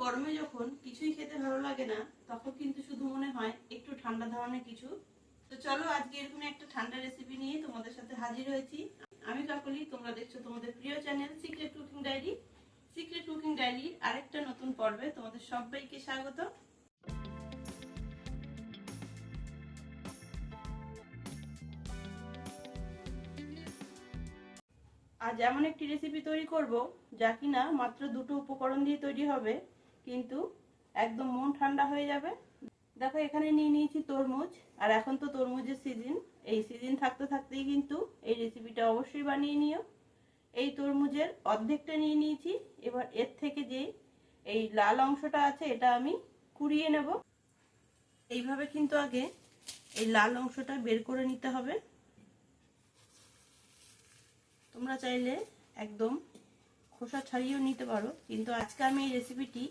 গরমে যখন কিছুই খেতে ভালো লাগে না, তখন কিন্তু শুধু মনে হয় একটু ঠান্ডা ধরনের কিছু। তো চলো আজকে এরকম একটা ঠান্ডা রেসিপি নিয়ে তোমাদের সাথে হাজির হয়েছি। আমি কাকলি, তোমরা দেখছো তোমাদের প্রিয় channel secret cooking diary. Secret cooking ডায়েরির আরেকটা নতুন পর্বে তোমাদের সবাইকে স্বাগত। আজ এমন একটি রেসিপি তৈরি করব যা কিনা মাত্র দুটো উপকরণ দিয়ে তৈরি হবে, কিন্তু একদম মন ঠান্ডা হয়ে যাবে। দেখো এখানে নিয়ে নিয়েছি তরমুজ, আর এখন তো তরমুজের সিজন। এই সিজন থাকতে থাকতেই কিন্তু এই রেসিপিটা অবশ্যই বানিয়ে নিও। এই তরমুজের অর্ধেকটা নিয়ে নিয়েছি। এবার এর থেকে যে এই লাল অংশটা আছে এটা আমি কুড়িয়ে নেব। এইভাবে কিন্তু আগে এই লাল অংশটা বের করে নিতে হবে। তোমরা চাইলে একদম খোসা ছাড়িয়েও নিতে পারো, কিন্তু আজকে আমি এই রেসিপিটি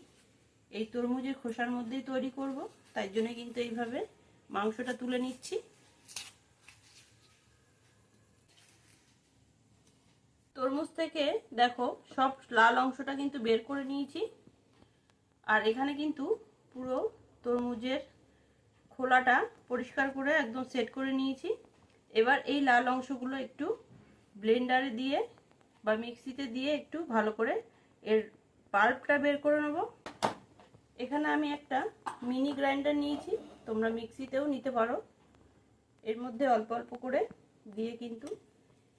এই তরমুজের খোসার মধ্যেই তৈরি করব, তাই জন্য কিন্তু এইভাবে মাংসটা তুলে নিচ্ছি। তরমুজ থেকে দেখো সব লাল অংশটা কিন্তু বের করে নিয়েছি, আর এখানে কিন্তু পুরো তরমুজের খোলাটা পরিষ্কার করে একদম সেট করে নিয়েছি। এবার এই লাল অংশগুলো একটু ব্লেন্ডারে দিয়ে বা মিক্সিতে দিয়ে একটু ভালো করে এর পাল্পটা বের করে নেব। এখানে আমি একটা মিনি গ্রাইন্ডার নিয়েছি, তোমরা মিক্সিতেও নিতে পারো। এর মধ্যে অল্প অল্প করে দিয়ে কিন্তু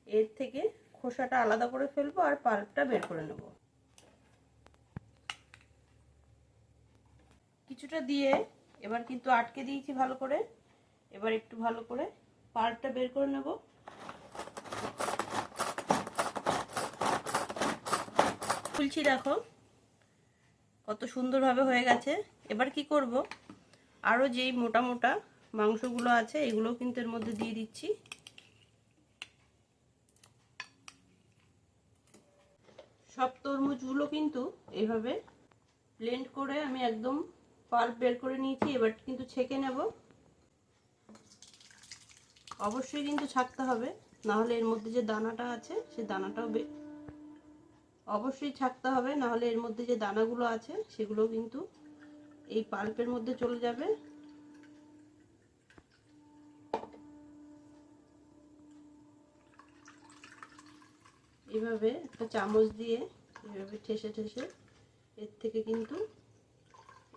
এর থেকে খোসাটা আলাদা করে ফেলবো আর পাল্পটা বের করে নেব। কিছুটা দিয়ে এবার কিন্তু আটকে দিয়েছি ভালো করে। এবার একটু ভালো করে পাল্পটা বের করে নেব। খুলছি, দেখো কত সুন্দরভাবে হয়ে গেছে। এবার কি করব, আরো যেই মোটা মোটা মাংসগুলো আছে এগুলো কিন্তু এর মধ্যে দিয়ে দিচ্ছি। সব তরমুজগুলো কিন্তু এইভাবে ব্লেন্ড করে আমি একদম পাল্প বের করে নিয়েছি। এবার কিন্তু ছেঁকে নেব। অবশ্যই কিন্তু ছাকতে হবে, না হলে এর মধ্যে যে দানাটা আছে সেই দানাটাও অবশ্যই ছাকতে হবে, না হলে এর মধ্যে যে দানাগুলো আছে সেগুলো কিন্তু এই পাল্পের মধ্যে চলে যাবে। এইভাবে একটা চামচ দিয়ে এভাবে ঠেসে ঠেসে এর থেকে কিন্তু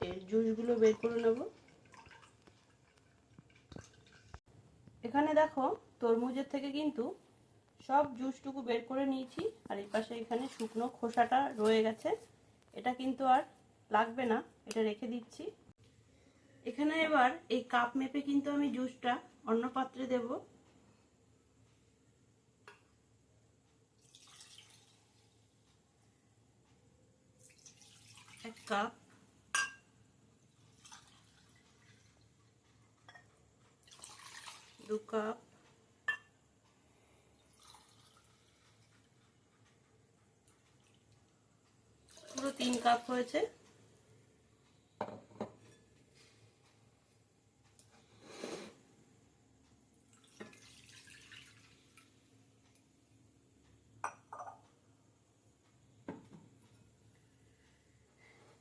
এর জুসগুলো বের করে নেব। এখানে দেখো তরমুজের থেকে কিন্তু সব জুসটুকু বের করে নিয়েছি, আর এই পাশে এখানে শুকনো খোসাটা রয়ে গেছে, এটা কিন্তু আর লাগবে না, এটা রেখে দিচ্ছি। এখানে এবার এই কাপ মেপে কিন্তু আমি জুসটা অন্য পাত্রে দেব। এক কাপ, দু কাপ, পুরো 3 কাপ হয়েছে।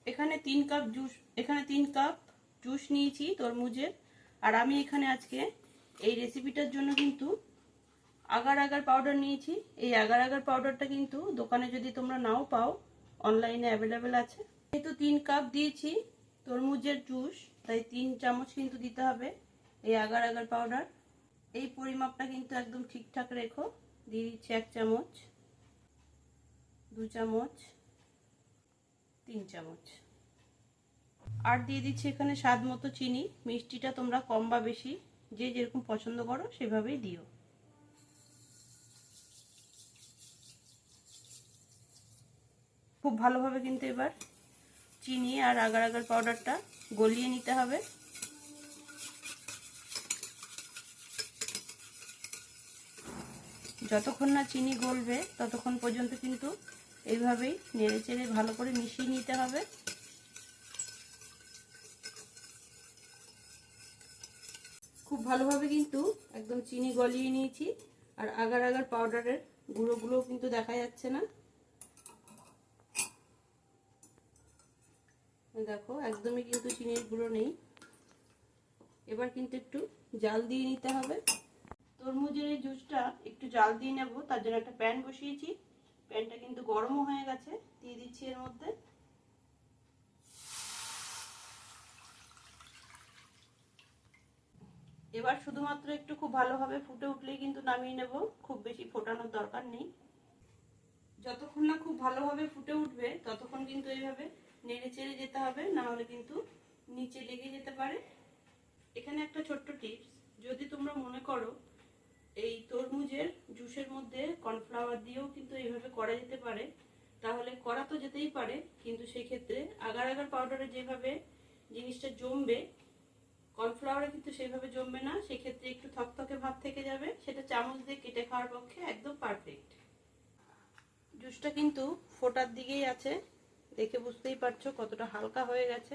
এখানে 3 কাপ জুস নিয়েছি তরমুজের। আর আমি এখানে আজকে এই রেসিপিটার জন্য কিন্তু আগার আগার পাউডার নিয়েছি। এই আগার আগার পাউডারটা কিন্তু দোকানে যদি তোমরা নাও পাও, অনলাইনে অ্যাভেলেবেল আছে। যেহেতু 3 কাপ দিয়েছি তরমুজের জুস, তাই 3 চামচ কিন্তু দিতে হবে এই আগার আগার পাউডার। এই পরিমাপটা কিন্তু একদম ঠিকঠাক রেখো। দিয়ে দিচ্ছি 1 চামচ, 2 চামচ, 3 চামচ, আর দিয়ে দিচ্ছি এখানে স্বাদ মতো চিনি। মিষ্টিটা তোমরা কম বা বেশি যে যেরকম পছন্দ করো সেভাবেই দিও। খুব ভালোভাবে কিন্তু এবার চিনি আর আগার আগার পাউডারটা গলিয়ে নিতে হবে। যতক্ষণ না চিনি গলবে ততক্ষণ পর্যন্ত কিন্তু এইভাবেই নেড়ে চেড়ে ভালো করে মিশিয়ে নিতে হবে। খুব ভালোভাবে কিন্তু একদম চিনি গলিয়ে নিয়েছি, আর আগার আগার পাউডারের গুঁড়োগুলোও কিন্তু দেখা যাচ্ছে না। দেখো একদমই কিন্তু চিনির গুঁড়ো নেই। এবার কিন্তু একটু জাল দিয়ে নিতে হবে। তরমুজের এই জুসটা একটু জাল দিয়ে নেব, তার জন্য একটা প্যান বসিয়েছি। প্যানটা কিন্তু গরমও হয়ে গেছে, দিয়ে দিচ্ছি এর মধ্যে। এবার শুধুমাত্র একটু খুব ভালোভাবে ফুটে উঠলেই কিন্তু নামিয়ে নেব, খুব বেশি ফোটানোর দরকার নেই। যতক্ষণ না খুব ভালোভাবে ফুটে উঠবে ততক্ষণ কিন্তু এইভাবে নেড়ে চেড়ে যেতে হবে, না হলে কিন্তু নিচে লেগে যেতে পারে। এখানে একটা ছোট্ট টিপস, যদি তোমরা মনে করো এই তরমুজের জুসের মধ্যে কর্নফ্লাওয়ার দিয়েও কিন্তু এইভাবে করা যেতে পারে, তাহলে করা তো যেতেই পারে, কিন্তু সেই ক্ষেত্রে আগার আগার পাউডারে যেভাবে জিনিসটা জমবে, কর্নফ্লাওয়ারে কিন্তু সেইভাবে জমবে না। সেক্ষেত্রে একটু থকথকে ভাব থেকে যাবে, সেটা চামচ দিয়ে কেটে খাওয়ার পক্ষে একদম পারফেক্ট। জুসটা কিন্তু ফোটার দিকেই আছে, দেখে বুঝতেই পারছো কতটা হালকা হয়ে গেছে।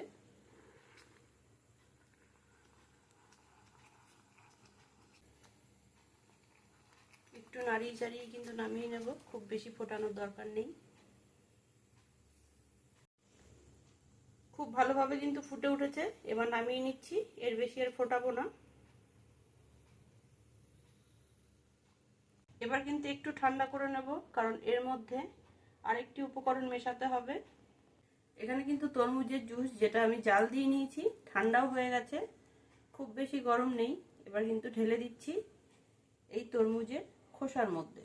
একটু নাড়িয়ে চাড়িয়ে কিন্তু নামিয়ে নেব, খুব বেশি ফোটানোর দরকার নেই। খুব ভালোভাবে কিন্তু ফুটে উঠেছে, এবার নামিয়ে নিচ্ছি, এর বেশি আর ফোটাবো না। এবার কিন্তু একটু ঠান্ডা করে নেব, কারণ এর মধ্যে আরেকটি উপকরণ মেশাতে হবে। এখানে কিন্তু তরমুজের জুস যেটা আমি জাল দিয়ে নিয়েছি, ঠান্ডাও হয়ে গেছে, খুব বেশি গরম নেই। এবার কিন্তু ঢেলে দিচ্ছি এই তরমুজের খোসার মধ্যে।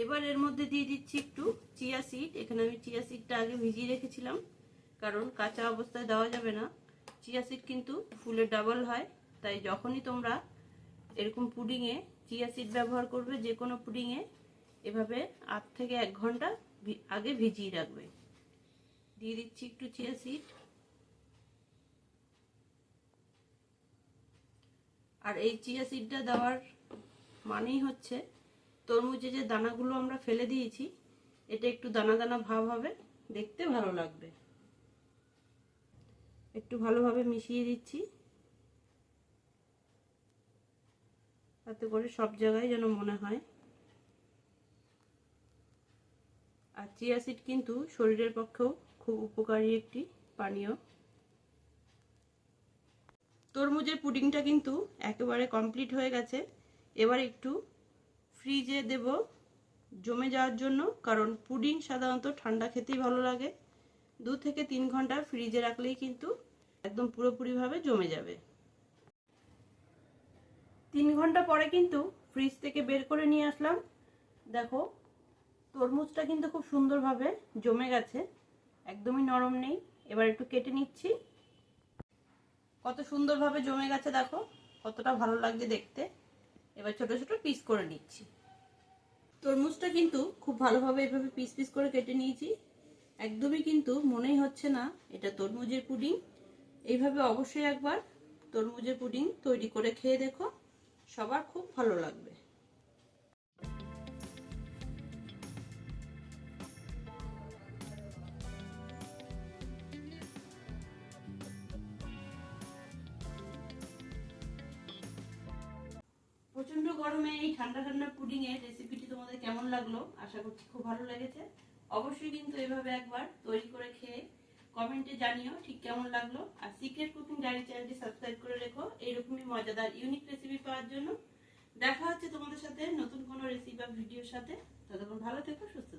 এবার এর মধ্যে দিয়ে দিচ্ছি একটু চিয়া সিড। এখানে আমি চিয়া সিডটা আগে ভিজিয়ে রেখেছিলাম, কারণ কাঁচা অবস্থায় দেওয়া যাবে না। চিয়া সিড কিন্তু ফুলের ডাবল হয়, তাই যখনই তোমরা এরকম পুডিংয়ে চিয়া সিড ব্যবহার করবে, যে কোনো পুডিংয়ে এভাবে 8 থেকে 1 ঘন্টা আগে ভিজিয়ে রাখবে। দিয়ে দিচ্ছি একটু চিয়া সিড। আর এই চিয়া সিডটা দেওয়ার মানেই হচ্ছে তরমুজে যে দানাগুলো আমরা ফেলে দিয়েছি, এটা একটু দানা দানা ভাব হবে, দেখতে ভালো লাগবে। একটু ভালোভাবে মিশিয়ে দিচ্ছি, তাতে করে সব জায়গায় যেন মনে হয়। আর চিয়া সিড কিন্তু শরীরের পক্ষেও খুব উপকারী একটি পানীয়। তরমুজের পুডিংটা কিন্তু একেবারে কমপ্লিট হয়ে গেছে। এবার একটু ফ্রিজে দেব জমে যাওয়ার জন্য, কারণ পুডিং সাধারণত ঠান্ডা খেতেই ভালো লাগে। 2 থেকে 3 ঘন্টা ফ্রিজে রাখলেই কিন্তু একদম পুরোপুরিভাবে জমে যাবে। 3 ঘন্টা পরে কিন্তু ফ্রিজ থেকে বের করে নিয়ে আসলাম। দেখো তরমুজটা কিন্তু খুব সুন্দরভাবে জমে গেছে, একদমই নরম নেই। এবার একটু কেটে নিচ্ছি, কত সুন্দরভাবে জমে গেছে, দেখো কতটা ভালো লাগছে দেখতে। এবার ছোট ছোট পিস করে নিচ্ছি। তরমুজটা কিন্তু খুব ভালোভাবে এভাবে পিস পিস করে কেটে নিয়েছি, একদমই কিন্তু মনেই হচ্ছে না এটা তরমুজের পুডিং। এইভাবে অবশ্যই একবার তরমুজের পুডিং তৈরি করে খেয়ে দেখো, সবার খুব ভালো লাগবে। প্রচন্ড গরমে এই ঠান্ডা ঠান্ডা পুডিং এর রেসিপিটি তোমাদের কেমন লাগলো, আশা করছি খুব ভালো লেগেছে। অবশ্যই কিন্তু এভাবে একবার তৈরি করে খেয়ে কমেন্টে জানিও ঠিক কেমন লাগলো। আর সিক্রেট কুকিং ডায়েরি চ্যানেলটি সাবস্ক্রাইব করে রেখো এইরকমই মজাদার ইউনিক রেসিপি পাওয়ার জন্য। দেখা হচ্ছে তোমাদের সাথে নতুন কোনো রেসিপি বা ভিডিওর সাথে। ততক্ষণ ভালো থেকো, সুস্থ